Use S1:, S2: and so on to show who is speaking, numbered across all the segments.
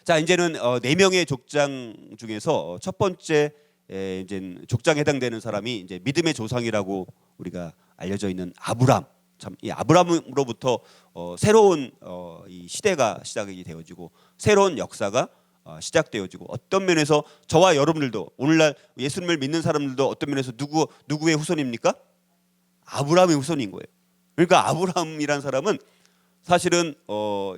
S1: 자, 이제는 네 명의 족장 중에서 첫 번째 이제 족장에 해당되는 사람이 이제 믿음의 조상이라고 우리가 알려져 있는 아브람. 참 이 아브람으로부터 새로운 이 시대가 시작이 되어지고 새로운 역사가 시작되어지고, 어떤 면에서 저와 여러분들도 오늘날 예수님을 믿는 사람들도 어떤 면에서 누구의 후손입니까? 아브람의 후손인 거예요. 그러니까 아브람이란 사람은 사실은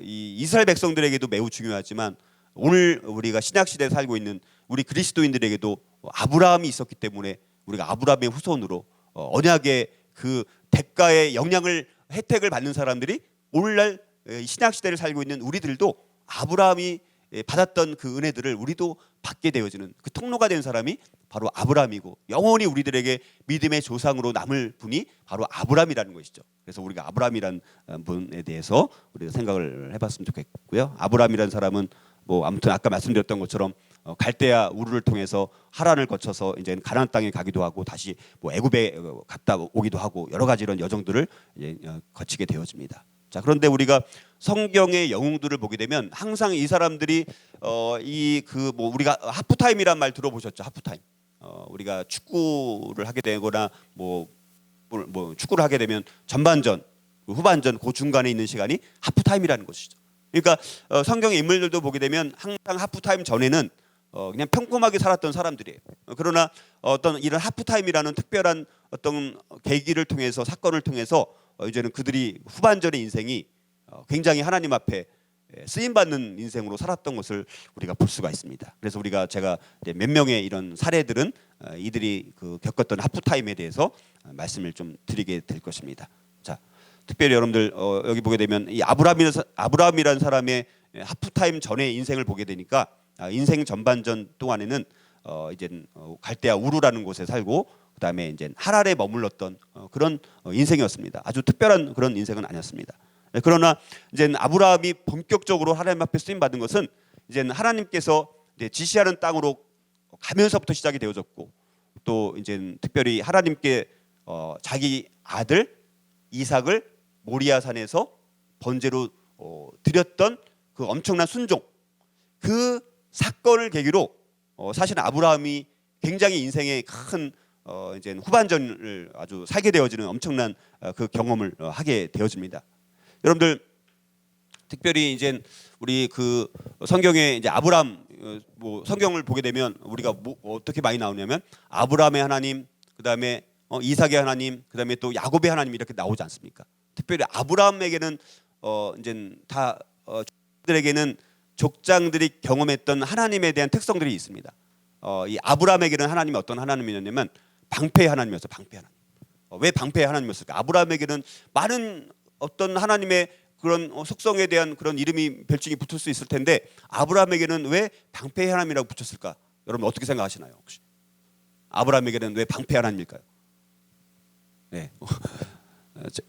S1: 이 이스라엘 백성들에게도 매우 중요하지만 오늘 우리가 신약 시대에 살고 있는 우리 그리스도인들에게도 아브라함이 있었기 때문에 우리가 아브라함의 후손으로 언약의 그 대가의 영향을 혜택을 받는 사람들이 오늘날 신약 시대를 살고 있는 우리들도 아브라함이 받았던 그 은혜들을 우리도 받게 되어지는 그 통로가 된 사람이 바로 아브라함이고, 영원히 우리들에게 믿음의 조상으로 남을 분이 바로 아브라함이라는 것이죠. 그래서 우리가 아브라함이란 분에 대해서 우리가 생각을 해봤으면 좋겠고요. 아브라함이란 사람은 뭐 아무튼 아까 말씀드렸던 것처럼 갈대아 우르를 통해서 하란을 거쳐서 이제 가나안 땅에 가기도 하고 다시 뭐 애굽에 갔다 오기도 하고 여러 가지 이런 여정들을 이제 거치게 되어집니다. 자, 그런데 우리가 성경의 영웅들을 보게 되면 항상 이 사람들이 이 그 뭐 우리가 하프타임이란 말 들어보셨죠? 하프타임. 우리가 축구를 하게 되거나 뭐 축구를 하게 되면 전반전, 후반전 그 중간에 있는 시간이 하프타임이라는 것이죠. 그러니까 성경의 인물들도 보게 되면 항상 하프타임 전에는 그냥 평범하게 살았던 사람들이에요. 그러나 어떤 이런 하프타임이라는 특별한 어떤 계기를 통해서, 사건을 통해서 이제는 그들이 후반전의 인생이 굉장히 하나님 앞에 쓰임 받는 인생으로 살았던 것을 우리가 볼 수가 있습니다. 그래서 제가 몇 명의 이런 사례들은 이들이 겪었던 하프타임에 대해서 말씀을 좀 드리게 될 것입니다. 자, 특별히 여러분들 여기 보게 되면 이 아브라함이라는 사람의 하프타임 전의 인생을 보게 되니까 인생 전반전 동안에는 이제 갈대아 우르라는 곳에 살고 그다음에 이제 하란에 머물렀던 그런 인생이었습니다. 아주 특별한 그런 인생은 아니었습니다. 그러나 이제 아브라함이 본격적으로 하나님 앞에 쓰임 받은 것은 이제 하나님께서 이제 지시하는 땅으로 가면서부터 시작이 되어졌고, 또 이제 특별히 하나님께 자기 아들 이삭을 모리아 산에서 번제로 드렸던 그 엄청난 순종, 그 사건을 계기로 사실 아브라함이 굉장히 인생의 큰 이제 후반전을 아주 살게 되어지는 엄청난 그 경험을 하게 되어집니다. 여러분들 특별히 이제 우리 그 성경에 이제 아브람 뭐 성경을 보게 되면 우리가 어떻게 많이 나오냐면 아브라함의 하나님, 그다음에 이삭의 하나님, 그다음에 또 야곱의 하나님 이렇게 나오지 않습니까? 특별히 아브라함에게는 이제 다 족장들에게는 족장들이 경험했던 하나님에 대한 특성들이 있습니다. 이 아브라함에게는 하나님이 어떤 하나님이었냐면 방패의 하나님이었어요. 방패 하나님. 왜 방패의 하나님이었을까? 아브라함에게는 많은 어떤 하나님의 그런 속성에 대한 그런 이름이 별칭이 붙을 수 있을 텐데 아브라함에게는 왜 방패의 하나님이라고 붙였을까? 여러분 어떻게 생각하시나요? 혹시 아브라함에게는 왜 방패의 하나님일까요? 네.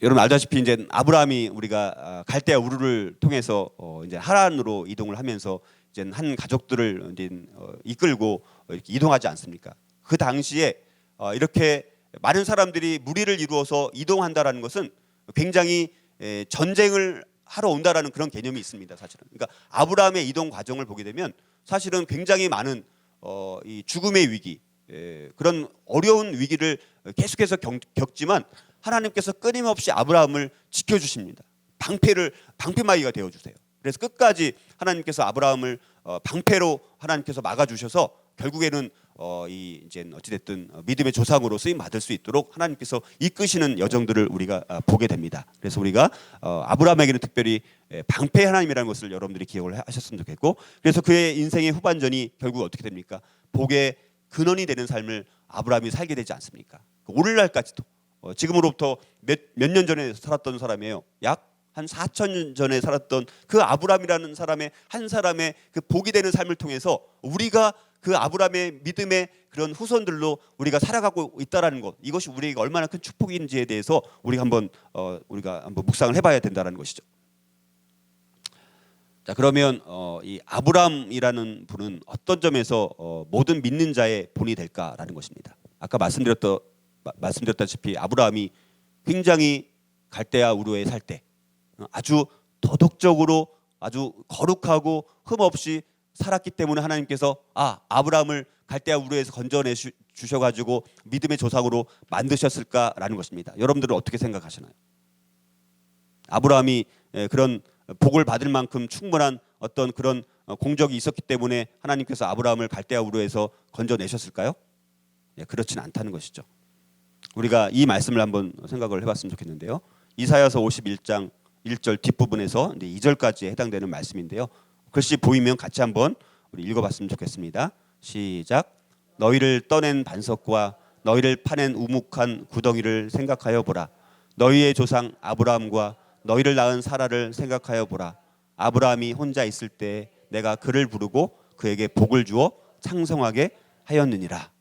S1: 여러분 알다시피 이제 아브라함이 우리가 갈대아 우르를 통해서 이제 하란으로 이동을 하면서 이제 한 가족들을 이제 이끌고 이렇게 이동하지 않습니까? 그 당시에 이렇게 많은 사람들이 무리를 이루어서 이동한다라는 것은 굉장히 전쟁을 하러 온다라는 그런 개념이 있습니다. 사실은. 그러니까 아브라함의 이동 과정을 보게 되면 사실은 굉장히 많은 이 죽음의 위기, 그런 어려운 위기를 계속해서 겪지만 하나님께서 끊임없이 아브라함을 지켜주십니다. 방패마이가 되어주세요. 그래서 끝까지 하나님께서 아브라함을 방패로 하나님께서 막아주셔서 결국에는 이제 어찌됐든 믿음의 조상으로 쓰임 받을 수 있도록 하나님께서 이끄시는 여정들을 우리가 보게 됩니다. 그래서 우리가 아브라함에게는 특별히 방패 하나님이라는 것을 여러분들이 기억을 하셨으면 좋겠고, 그래서 그의 인생의 후반전이 결국 어떻게 됩니까? 복의 근원이 되는 삶을 아브라함이 살게 되지 않습니까? 오늘날까지도 지금으로부터 몇 년 전에 살았던 사람이에요. 약 한 4,000년 전에 살았던 그 아브라함이라는 한 사람의 그 복이 되는 삶을 통해서 우리가 그 아브라함의 믿음의 그런 후손들로 우리가 살아가고 있다라는 것, 이것이 우리에게 얼마나 큰 축복인지에 대해서 우리가 한번 묵상을 해봐야 된다는 것이죠. 자, 그러면 이 아브라함이라는 분은 어떤 점에서 모든 믿는 자의 본이 될까라는 것입니다. 아까 말씀드렸다시피 아브라함이 굉장히 갈대아 우르에 살 때 아주 도덕적으로 아주 거룩하고 흠없이 살았기 때문에 하나님께서 아브라함을 갈대아 우르에서 건져내 주셔가지고 믿음의 조상으로 만드셨을까라는 것입니다. 여러분들은 어떻게 생각하시나요? 아브라함이 그런 복을 받을 만큼 충분한 어떤 그런 공적이 있었기 때문에 하나님께서 아브라함을 갈대아 우르에서 건져내셨을까요? 그렇지는 않다는 것이죠. 우리가 이 말씀을 한번 생각을 해봤으면 좋겠는데요. 이사야서 51장 1절 뒷부분에서 이제 2절까지에 해당되는 말씀인데요. 글씨 보이면 같이 한번 우리 읽어봤으면 좋겠습니다. 시작. 너희를 떠낸 반석과 너희를 파낸 우묵한 구덩이를 생각하여 보라. 너희의 조상 아브라함과 너희를 낳은 사라를 생각하여 보라. 아브라함이 혼자 있을 때 내가 그를 부르고 그에게 복을 주어 창성하게 하였느니라.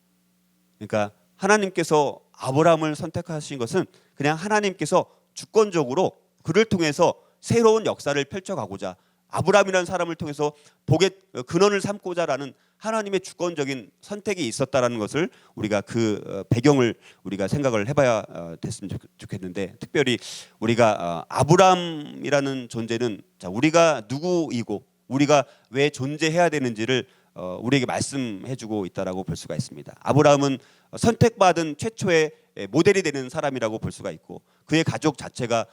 S1: 그러니까 하나님께서 아브라함을 선택하신 것은 그냥 하나님께서 주권적으로 그를 통해서 새로운 역사를 펼쳐가고자, 아브라함이라는 사람을 통해서 복의 근원을 삼고자라는 하나님의 주권적인 선택이 있었다라는 것을 우리가 그 배경을 우리가 생각을 해봐야 됐으면 좋겠는데, 특별히 우리가 아브라함이라는 존재는 우리가 누구이고 우리가 왜 존재해야 되는지를 우리에게 말씀해주고 있다라고 볼 수가 있습니다. 아브라함은 선택받은 최초의 모델이 되는 사람이라고 볼 수가 있고, 그의 가족 자체가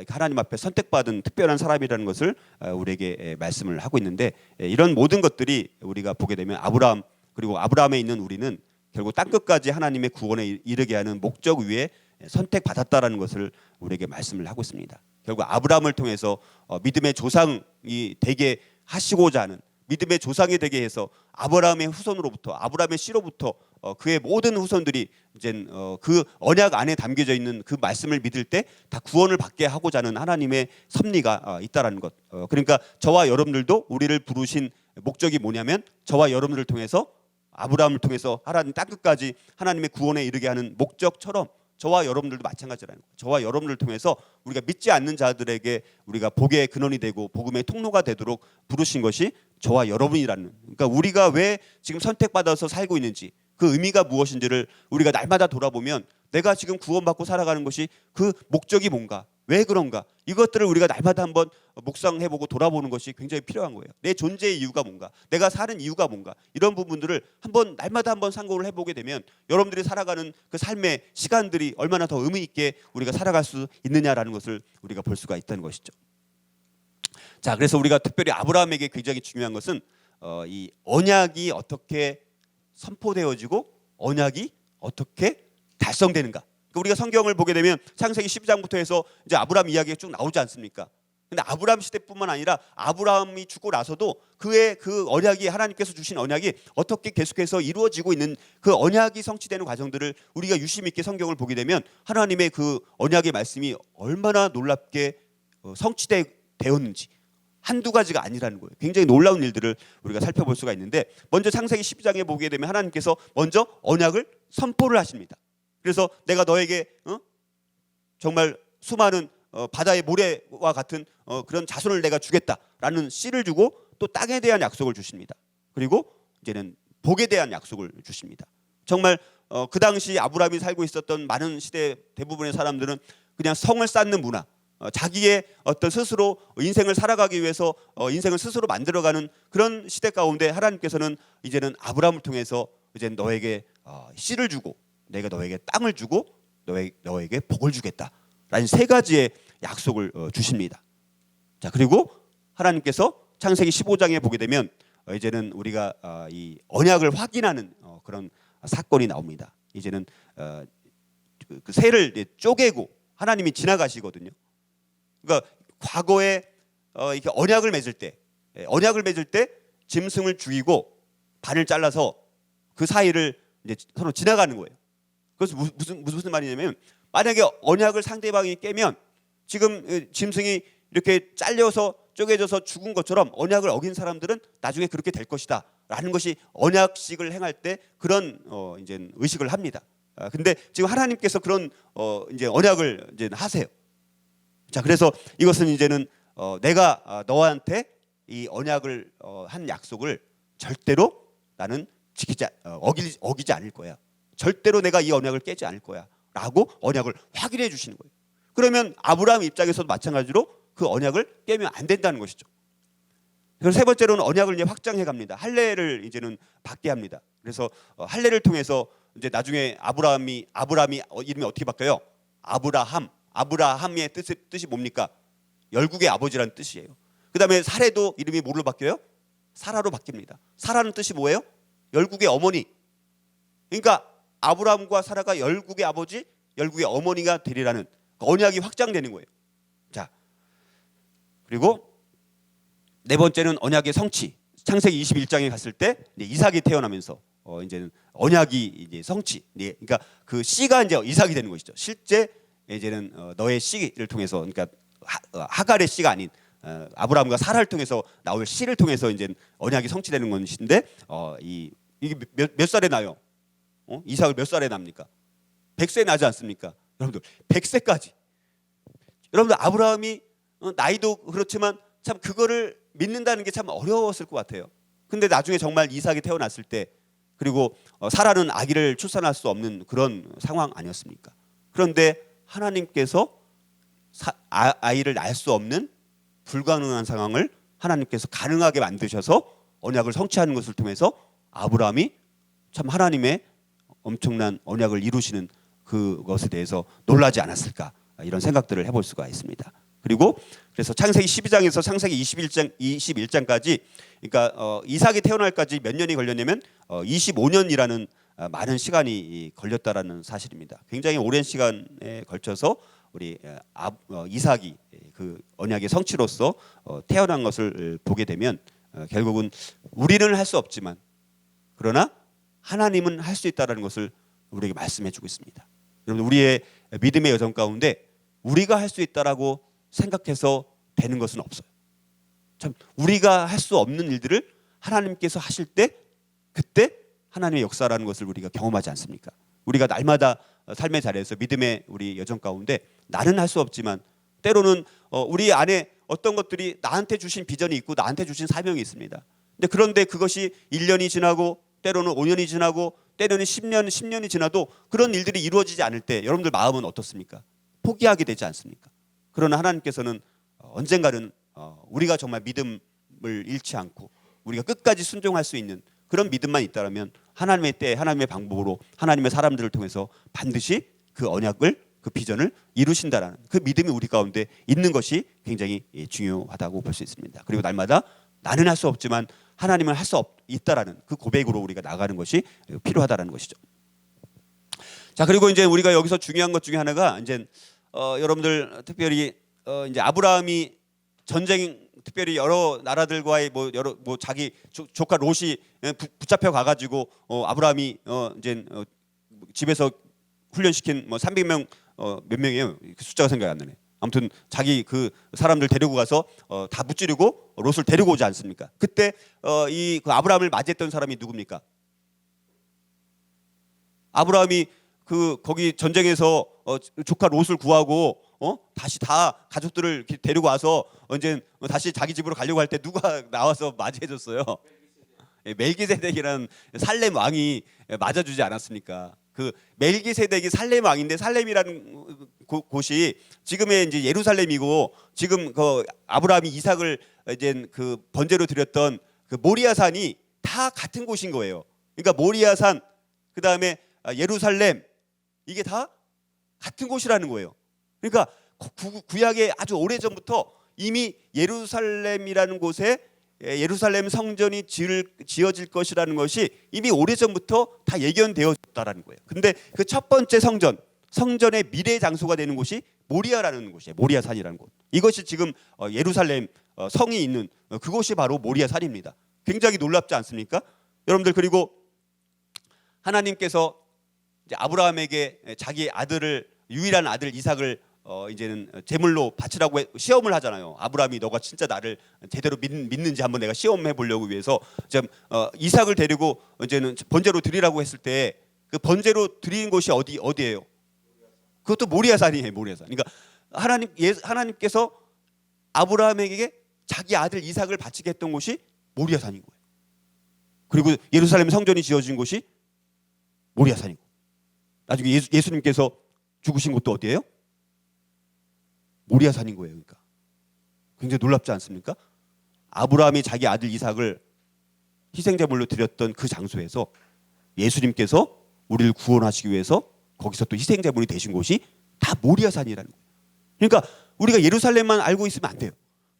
S1: 하나님 앞에 선택받은 특별한 사람이라는 것을 우리에게 말씀을 하고 있는데, 이런 모든 것들이 우리가 보게 되면 아브라함, 그리고 아브라함에 있는 우리는 결국 땅끝까지 하나님의 구원에 이르게 하는 목적 위에 선택받았다라는 것을 우리에게 말씀을 하고 있습니다. 결국 아브라함을 통해서 믿음의 조상이 되게 하시고자 하는, 믿음의 조상이 되게 해서 아브라함의 후손으로부터, 아브라함의 씨로부터 그의 모든 후손들이 이제 그 언약 안에 담겨져 있는 그 말씀을 믿을 때 다 구원을 받게 하고자 하는 하나님의 섭리가 있다라는 것. 그러니까 저와 여러분들도 우리를 부르신 목적이 뭐냐면, 저와 여러분들을 통해서, 아브라함을 통해서 하나님 땅끝까지 하나님의 구원에 이르게 하는 목적처럼 저와 여러분들도 마찬가지라는 거예요. 저와 여러분들을 통해서 우리가 믿지 않는 자들에게 우리가 복의 근원이 되고 복음의 통로가 되도록 부르신 것이 저와 여러분이라는, 그러니까 우리가 왜 지금 선택받아서 살고 있는지, 그 의미가 무엇인지를 우리가 날마다 돌아보면 내가 지금 구원받고 살아가는 것이 그 목적이 뭔가, 왜 그런가, 이것들을 우리가 날마다 한번 묵상해보고 돌아보는 것이 굉장히 필요한 거예요. 내 존재의 이유가 뭔가, 내가 사는 이유가 뭔가, 이런 부분들을 한번 날마다 한번 상고를 해보게 되면 여러분들이 살아가는 그 삶의 시간들이 얼마나 더 의미 있게 우리가 살아갈 수 있느냐라는 것을 우리가 볼 수가 있다는 것이죠. 자, 그래서 우리가 특별히 아브라함에게 굉장히 중요한 것은 이 언약이 어떻게 선포되어지고 언약이 어떻게 달성되는가. 우리가 성경을 보게 되면 창세기 12장부터 해서 이제 아브라함 이야기가 쭉 나오지 않습니까? 근데 아브라함 시대뿐만 아니라 아브라함이 죽고 나서도 그의 그 언약이, 하나님께서 주신 언약이 어떻게 계속해서 이루어지고 있는 그 언약이 성취되는 과정들을 우리가 유심 있게 성경을 보게 되면 하나님의 그 언약의 말씀이 얼마나 놀랍게 성취되었는지, 한두 가지가 아니라는 거예요. 굉장히 놀라운 일들을 우리가 살펴볼 수가 있는데, 먼저 창세기 12장에 보게 되면 하나님께서 먼저 언약을 선포를 하십니다. 그래서 내가 너에게 정말 수많은 바다의 모래와 같은 그런 자손을 내가 주겠다라는 씨를 주고, 또 땅에 대한 약속을 주십니다. 그리고 이제는 복에 대한 약속을 주십니다. 정말 그 당시 아브라함이 살고 있었던 많은 시대 대부분의 사람들은 그냥 성을 쌓는 문화, 자기의 어떤 스스로 인생을 살아가기 위해서 인생을 스스로 만들어가는 그런 시대 가운데 하나님께서는 이제는 아브라함을 통해서 이제 너에게 씨를 주고, 내가 너에게 땅을 주고 너에게 복을 주겠다라는 세 가지의 약속을 주십니다. 자, 그리고 하나님께서 창세기 15장에 보게 되면 이제는 우리가 이 언약을 확인하는 그런 사건이 나옵니다. 이제는 그 새를 쪼개고 하나님이 지나가시거든요. 그러니까 과거에 이렇게 언약을 맺을 때 짐승을 죽이고 발을 잘라서 그 사이를 이제 서로 지나가는 거예요. 그래서 무슨 말이냐면, 만약에 언약을 상대방이 깨면 지금 짐승이 이렇게 잘려서 쪼개져서 죽은 것처럼 언약을 어긴 사람들은 나중에 그렇게 될 것이다라는 것이 언약식을 행할 때 그런 이제 의식을 합니다. 근데 지금 하나님께서 그런 이제 언약을 이제 하세요. 자, 그래서 이것은 이제는 내가 너한테 이 언약을 한 약속을 절대로 나는 어기지 않을 거야. 절대로 내가 이 언약을 깨지 않을 거야 라고 언약을 확인해 주시는 거예요. 그러면 아브라함 입장에서도 마찬가지로 그 언약을 깨면 안 된다는 것이죠. 그리고 세 번째로는 언약을 이제 확장해 갑니다. 할례를 이제는 받게 합니다. 그래서 할례를 통해서 이제 나중에 아브라함이 이름이 어떻게 바뀌어요? 아브라함의 뜻이 뭡니까? 열국의 아버지라는 뜻이에요. 그다음에 사례도 이름이 뭐로 바뀌어요? 사라로 바뀝니다. 사라는 뜻이 뭐예요? 열국의 어머니. 그러니까 아브라함과 사라가 열국의 아버지, 열국의 어머니가 되리라는 언약이 확장되는 거예요. 자, 그리고 네 번째는 언약의 성취. 창세기 21장에 갔을 때 이삭이 태어나면서 이제는 언약이 이제 성취. 그러니까 그 씨가 이제 이삭이 되는 것이죠. 실제 이제는 너의 씨를 통해서, 그러니까 하갈의 씨가 아닌 아브라함과 사라를 통해서 나올 씨를 통해서 이제 언약이 성취되는 것인데 이게 몇 살에 나요? 이삭을 몇 살에 납니까? 100세 나지 않습니까? 여러분들 100세까지. 여러분들 아브라함이 나이도 그렇지만 참 그거를 믿는다는 게 참 어려웠을 것 같아요. 근데 나중에 정말 이삭이 태어났을 때, 그리고 사라는 아기를 출산할 수 없는 그런 상황 아니었습니까? 그런데 하나님께서 아이를 낳을 수 없는 불가능한 상황을 하나님께서 가능하게 만드셔서 언약을 성취하는 것을 통해서 아브라함이 참 하나님의 엄청난 언약을 이루시는 그것에 대해서 놀라지 않았을까, 이런 생각들을 해볼 수가 있습니다. 그리고 그래서 창세기 12장에서 창세기 21장까지, 그러니까 이삭이 태어날까지 몇 년이 걸렸냐면 25년이라는 많은 시간이 걸렸다라는 사실입니다. 굉장히 오랜 시간에 걸쳐서 우리 이삭이 그 언약의 성취로서 태어난 것을 보게 되면 결국은 우리는 할 수 없지만 그러나 하나님은 할 수 있다라는 것을 우리에게 말씀해주고 있습니다. 여러분, 우리의 믿음의 여정 가운데 우리가 할 수 있다라고 생각해서 되는 것은 없어요. 참 우리가 할 수 없는 일들을 하나님께서 하실 때, 그때 하나님의 역사라는 것을 우리가 경험하지 않습니까? 우리가 날마다 삶의 자리에서 믿음의 우리 여정 가운데 나는 할 수 없지만 때로는 우리 안에 어떤 것들이 나한테 주신 비전이 있고 나한테 주신 사명이 있습니다. 그런데 그것이 1년이 지나고 때로는 5년이 지나고 때로는 10년이 지나도 그런 일들이 이루어지지 않을 때 여러분들 마음은 어떻습니까? 포기하게 되지 않습니까? 그러나 하나님께서는 언젠가는 우리가 정말 믿음을 잃지 않고 우리가 끝까지 순종할 수 있는 그런 믿음만 있다면 하나님의 때, 하나님의 방법으로, 하나님의 사람들을 통해서 반드시 그 언약을, 그 비전을 이루신다라는 그 믿음이 우리 가운데 있는 것이 굉장히 중요하다고 볼 수 있습니다. 그리고 날마다 나는 할 수 없지만 하나님은 할 수 있다라는 그 고백으로 우리가 나가는 것이 필요하다라는 것이죠. 자, 그리고 이제 우리가 여기서 중요한 것 중에 하나가 이제 여러분들 특별히 이제 아브라함이 전쟁, 특별히 여러 나라들과의 자기 조카 롯이 붙잡혀 가가지고 아브라함이 이제 집에서 훈련시킨 300명 몇 명이에요? 그 숫자가 생각이 안 나네. 아무튼 자기 그 사람들 데리고 가서 다 무찌르고 롯을 데리고 오지 않습니까? 그때 그 아브라함을 맞이했던 사람이 누굽니까? 아브라함이 거기 전쟁에서 조카 롯을 구하고 다시 다 가족들을 데리고 와서 언제 다시 자기 집으로 가려고 할 때 누가 나와서 맞이해줬어요? 멜기세덱이라는 살렘 왕이 맞아주지 않았습니까? 그 멜기세덱이 살렘 왕인데 살렘이라는 곳이 지금의 이제 예루살렘이고, 지금 그 아브라함이 이삭을 이제 그 번제로 드렸던 그 모리아산이 다 같은 곳인 거예요. 그러니까 모리아산, 그 다음에 예루살렘, 이게 다 같은 곳이라는 거예요. 그러니까 구약의 아주 오래 전부터 이미 예루살렘이라는 곳에 예루살렘 성전이 지어질 것이라는 것이 이미 오래전부터 다 예견되어졌다라는 거예요. 근데 그 첫 번째 성전의 미래 장소가 되는 곳이 모리아라는 곳이에요. 모리아산이라는 곳. 이것이 지금 예루살렘 성이 있는 그곳이 바로 모리아산입니다. 굉장히 놀랍지 않습니까? 여러분들, 그리고 하나님께서 이제 아브라함에게 자기 아들을, 유일한 아들 이삭을 이제는 제물로 바치라고 시험을 하잖아요. 아브라함이 너가 진짜 나를 제대로 믿는지 한번 내가 시험해 보려고 위해서 이삭을 데리고 이제는 번제로 드리라고 했을 때 그 번제로 드리는 곳이 어디예요? 그것도 모리아산이에요. 모리아산. 그러니까 하나님께서 아브라함에게 자기 아들 이삭을 바치게 했던 곳이 모리아산인 거예요. 그리고 예루살렘 성전이 지어진 곳이 모리아산이고, 나중에 예수님께서 죽으신 곳도 어디예요? 모리아산인 거예요. 그러니까 굉장히 놀랍지 않습니까? 아브라함이 자기 아들 이삭을 희생제물로 드렸던 그 장소에서 예수님께서 우리를 구원하시기 위해서 거기서 또 희생제물이 되신 곳이 다 모리아산이라는 거예요. 그러니까 우리가 예루살렘만 알고 있으면 안 돼요.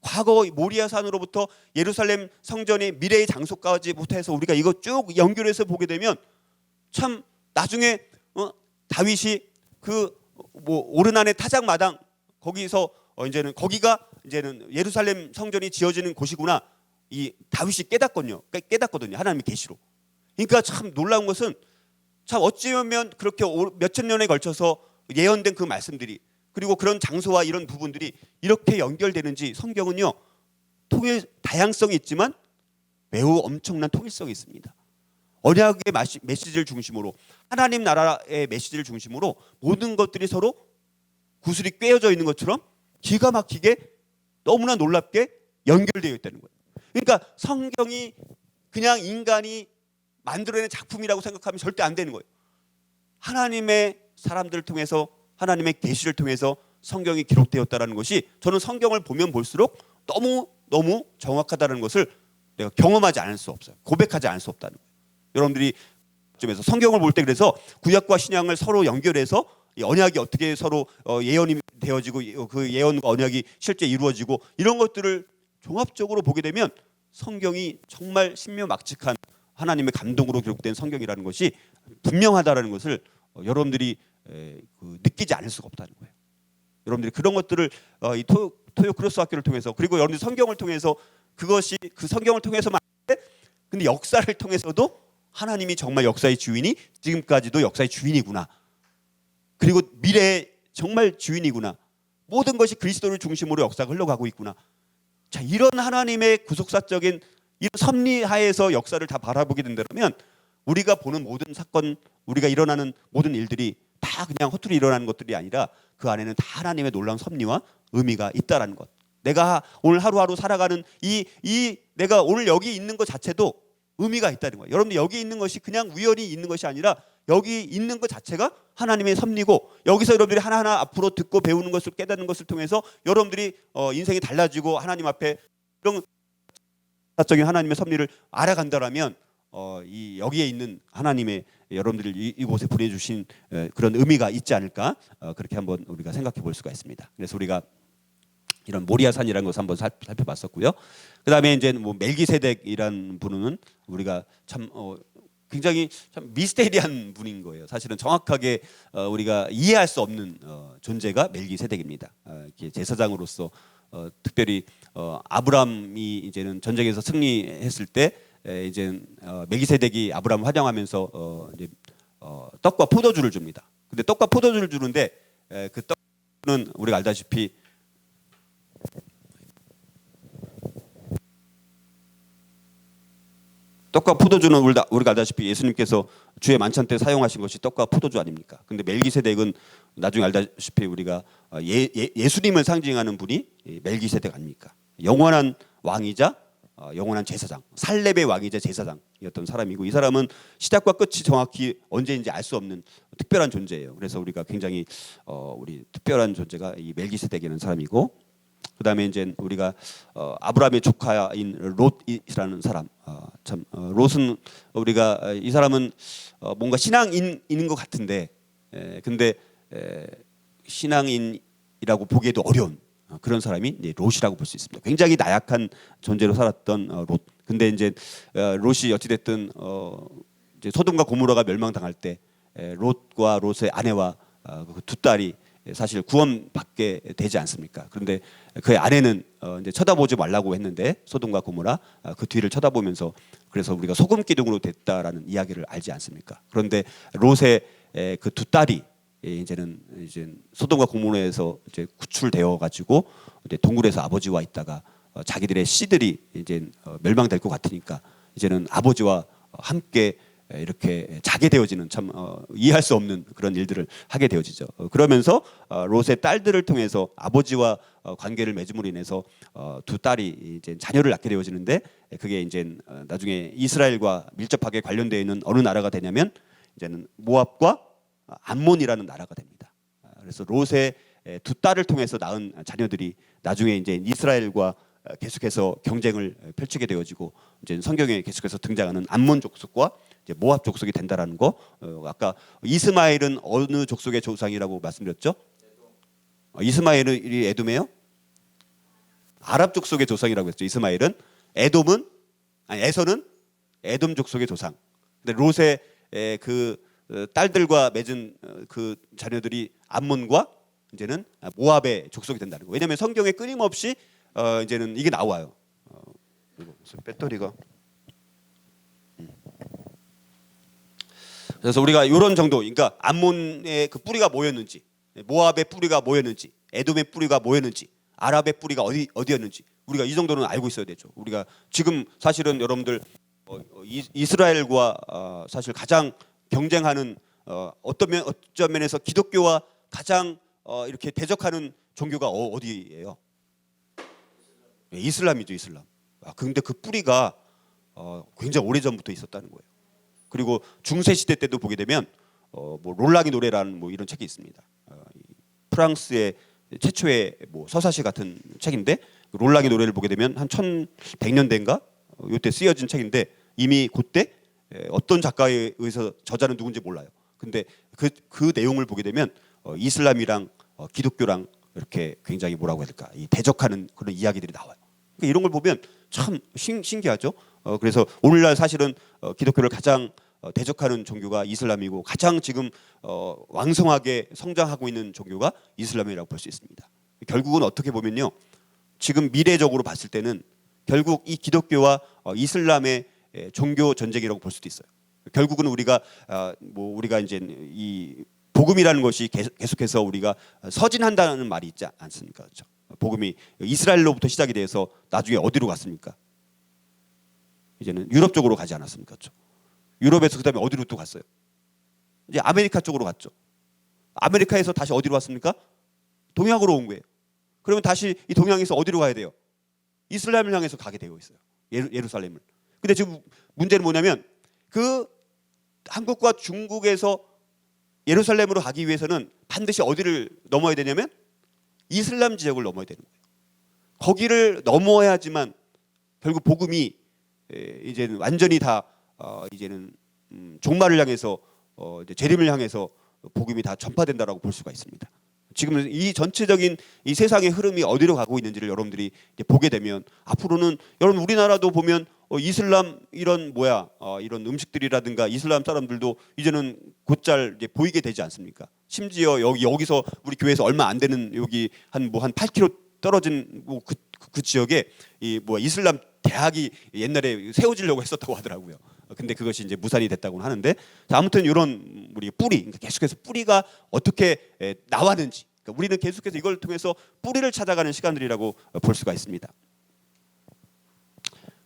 S1: 과거 모리아산으로부터 예루살렘 성전의 미래의 장소까지부터 해서 우리가 이거 쭉 연결해서 보게 되면 참 나중에 다윗이 그 오르난의 타작마당 거기서 이제는 거기가 이제는 예루살렘 성전이 지어지는 곳이구나. 이 다윗이 깨닫거든요. 하나님의 계시로. 그러니까 참 놀라운 것은 참 어찌보면 그렇게 몇천 년에 걸쳐서 예언된 그 말씀들이 그리고 그런 장소와 이런 부분들이 이렇게 연결되는지 성경은요 다양성이 있지만 매우 엄청난 통일성이 있습니다. 언약의 메시지를 중심으로 하나님 나라의 메시지를 중심으로 모든 것들이 서로 구슬이 꿰어져 있는 것처럼 기가 막히게 너무나 놀랍게 연결되어 있다는 거예요. 그러니까 성경이 그냥 인간이 만들어낸 작품이라고 생각하면 절대 안 되는 거예요. 하나님의 사람들을 통해서 하나님의 계시를 통해서 성경이 기록되었다는 것이 저는 성경을 보면 볼수록 너무 정확하다는 것을 내가 경험하지 않을 수 없어요. 고백하지 않을 수 없다는 거예요. 여러분들이 점에서 성경을 볼 때 그래서 구약과 신약을 서로 연결해서 언약이 어떻게 서로 예언이 되어지고 그 예언과 언약이 실제 이루어지고 이런 것들을 종합적으로 보게 되면 성경이 정말 신묘막측한 하나님의 감동으로 기록된 성경이라는 것이 분명하다는 것을 여러분들이 느끼지 않을 수가 없다는 거예요. 여러분들이 그런 것들을 이 토요 크로스 학교를 통해서 그리고 여러분들이 성경을 통해서 그것이 그 성경을 통해서만 근데 역사를 통해서도 하나님이 정말 역사의 주인이 지금까지도 역사의 주인이구나. 그리고 미래의 정말 주인이구나. 모든 것이 그리스도를 중심으로 역사가 흘러가고 있구나. 자, 이런 하나님의 구속사적인 이런 섭리하에서 역사를 다 바라보게 된다면 우리가 보는 모든 사건, 우리가 일어나는 모든 일들이 다 그냥 허투루 일어나는 것들이 아니라 그 안에는 다 하나님의 놀라운 섭리와 의미가 있다라는 것. 내가 오늘 하루하루 살아가는 내가 오늘 여기 있는 것 자체도 의미가 있다는 거예요. 여러분들 여기 있는 것이 그냥 우연히 있는 것이 아니라 여기 있는 것 자체가 하나님의 섭리고 여기서 여러분들이 하나하나 앞으로 듣고 배우는 것을 깨닫는 것을 통해서 여러분들이 인생이 달라지고 하나님 앞에 이런 사적인 하나님의 섭리를 알아간다라면 여기에 있는 하나님의 여러분들을 이곳에 보내주신 그런 의미가 있지 않을까 그렇게 한번 우리가 생각해 볼 수가 있습니다. 그래서 우리가 이런 모리아산이라는 것을 한번 살펴봤었고요. 그 다음에 이제 멜기세덱이라는 분은 우리가 참 굉장히 참 미스테리한 분인 거예요. 사실은 정확하게 우리가 이해할 수 없는 존재가 멜기세덱입니다. 제사장으로서 특별히 아브람이 이제는 전쟁에서 승리했을 때 이제 멜기세덱이 아브람을 환영하면서 이제 떡과 포도주를 줍니다. 근데 떡과 포도주를 주는데 그 떡은 우리가 알다시피 떡과 포도주는 우리가 알다시피 예수님께서 주의 만찬 때 사용하신 것이 떡과 포도주 아닙니까? 근데 멜기세덱은 나중에 알다시피 우리가 예수님을 상징하는 분이 멜기세덱 아닙니까? 영원한 왕이자 영원한 제사장, 살렙의 왕이자 제사장이었던 사람이고 이 사람은 시작과 끝이 정확히 언제인지 알 수 없는 특별한 존재예요. 그래서 우리가 굉장히 우리 특별한 존재가 이 멜기세덱이라는 사람이고 그다음에 이제 우리가 아브라함의 조카인 롯이라는 사람 롯은 우리가 이 사람은 뭔가 신앙인인 것 같은데 근데 신앙인이라고 보기에도 어려운 그런 사람이 이제 롯이라고 볼 수 있습니다. 굉장히 나약한 존재로 살았던 롯. 근데 이제 롯이 어찌 됐든 이제 소돔과 고모라가 멸망당할 때 롯과 롯의 아내와 그 두 딸이 사실 구원받게 되지 않습니까? 그런데 그의 아내는 이제 쳐다보지 말라고 했는데 소돔과 고모라 그 뒤를 쳐다보면서 그래서 우리가 소금 기둥으로 됐다라는 이야기를 알지 않습니까? 그런데 롯의 그 두 딸이 이제는 소돔과 고모라에서 이제 구출되어 가지고 이제 동굴에서 아버지와 있다가 자기들의 씨들이 이제 멸망될 것 같으니까 이제는 아버지와 함께 이렇게 자게 되어지는 참 이해할 수 없는 그런 일들을 하게 되어지죠. 그러면서 롯의 딸들을 통해서 아버지와 관계를 맺음으로 인해서 두 딸이 이제 자녀를 낳게 되어지는데 그게 이제 나중에 이스라엘과 밀접하게 관련되어 있는 어느 나라가 되냐면 이제는 모압과 암몬이라는 나라가 됩니다. 그래서 롯의 두 딸을 통해서 낳은 자녀들이 나중에 이제 이스라엘과 계속해서 경쟁을 펼치게 되어지고 이제 성경에 계속해서 등장하는 암몬 족속과 이제 모압 족속이 된다라는 거. 아까 이스마엘은 어느 족속의 조상이라고 말씀드렸죠? 이스마엘은 이 에돔이에요? 아랍 족속의 조상이라고 했죠. 이스마엘은 에서는 에돔 족속의 조상. 근데 롯의 그 딸들과 맺은 그 자녀들이 암몬과 이제는 모압의 족속이 된다는 거. 왜냐하면 성경에 끊임없이 이제는 이게 나와요. 이거 무슨 배터리가. 그래서 우리가 이런 정도, 그러니까 암몬의 그 뿌리가 뭐였는지, 모압의 뿌리가 뭐였는지, 에돔의 뿌리가 뭐였는지, 아랍의 뿌리가 어디였는지 우리가 이 정도는 알고 있어야 되죠. 우리가 지금 사실은 여러분들 이스라엘과 사실 가장 경쟁하는 어떤 면에서 기독교와 가장 이렇게 대적하는 종교가 어디예요? 이슬람이죠, 이슬람. 근데 그 뿌리가 굉장히 오래전부터 있었다는 거예요. 그리고 중세 시대 때도 보게 되면 뭐 롤랑이 노래라는 뭐 이런 책이 있습니다. 프랑스의 최초의 뭐 서사시 같은 책인데 롤랑의 노래를 보게 되면 한 1100년대인가 이때 쓰여진 책인데 이미 그때 어떤 작가에 의해서 저자는 누군지 몰라요. 근데 그 내용을 보게 되면 이슬람이랑 기독교랑 이렇게 굉장히 뭐라고 해야 될까, 이 대적하는 그런 이야기들이 나와요. 그러니까 이런 걸 보면 참 신기하죠. 그래서 오늘날 사실은 기독교를 가장 대적하는 종교가 이슬람이고 가장 지금 왕성하게 성장하고 있는 종교가 이슬람이라고 볼 수 있습니다. 결국은 어떻게 보면요, 지금 미래적으로 봤을 때는 결국 이 기독교와 이슬람의 종교 전쟁이라고 볼 수도 있어요. 결국은 우리가 이제 이 복음이라는 것이 계속해서 우리가 서진한다는 말이 있지 않습니까? 그렇죠? 복음이 이스라엘로부터 시작이 돼서 나중에 어디로 갔습니까? 이제는 유럽 쪽으로 가지 않았습니까? 그렇죠? 유럽에서 그다음에 어디로 또 갔어요? 이제 아메리카 쪽으로 갔죠. 아메리카에서 다시 어디로 왔습니까? 동양으로 온 거예요. 그러면 다시 이 동양에서 어디로 가야 돼요? 이슬람을 향해서 가게 되어 있어요. 예루살렘을. 근데 지금 문제는 뭐냐면 그 한국과 중국에서 예루살렘으로 가기 위해서는 반드시 어디를 넘어야 되냐면 이슬람 지역을 넘어야 되는 거예요. 거기를 넘어야지만 결국 복음이 이제는 완전히 다 이제는 종말을 향해서 이제 재림을 향해서 복음이 다 전파된다라고 볼 수가 있습니다. 지금 이 전체적인 이 세상의 흐름이 어디로 가고 있는지를 여러분들이 이제 보게 되면 앞으로는 여러분 우리나라도 보면 이슬람 이런 이런 음식들이라든가 이슬람 사람들도 이제는 곧잘 이제 보이게 되지 않습니까? 심지어 여기서 우리 교회에서 얼마 안 되는 여기 한 8km 떨어진 그 지역에 이슬람 대학이 옛날에 세워지려고 했었다고 하더라고요. 근데 그것이 이제 무산이 됐다고는 하는데, 자, 아무튼 이런 우리 뿌리, 그러니까 계속해서 뿌리가 어떻게 나왔는지, 그러니까 우리는 계속해서 이걸 통해서 뿌리를 찾아가는 시간들이라고 볼 수가 있습니다.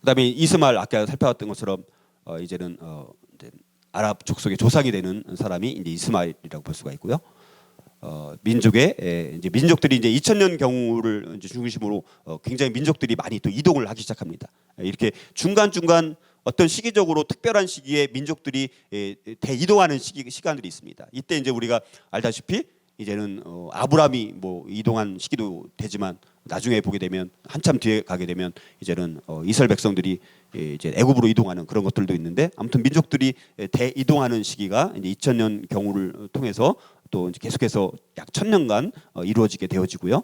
S1: 그다음에 이스마엘, 아까 살펴봤던 것처럼 이제는 이제 아랍 족속의 조상이 되는 사람이 이제 이스마엘이라고 볼 수가 있고요. 이제 민족들이 이제 2000년 경우를 이제 중심으로 굉장히 민족들이 많이 또 이동을 하기 시작합니다. 이렇게 중간 어떤 시기적으로 특별한 시기에 민족들이 대이동하는 시간들이 있습니다. 이때 이제 우리가 알다시피 이제는 아브라함이 이동한 시기도 되지만 나중에 보게 되면 한참 뒤에 가게 되면 이제는 이스라엘 백성들이 이제 애굽으로 이동하는 그런 것들도 있는데, 아무튼 민족들이 대이동하는 시기가 이제 2000년 경우를 통해서 또 이제 계속해서 약 1000년간 이루어지게 되어지고요.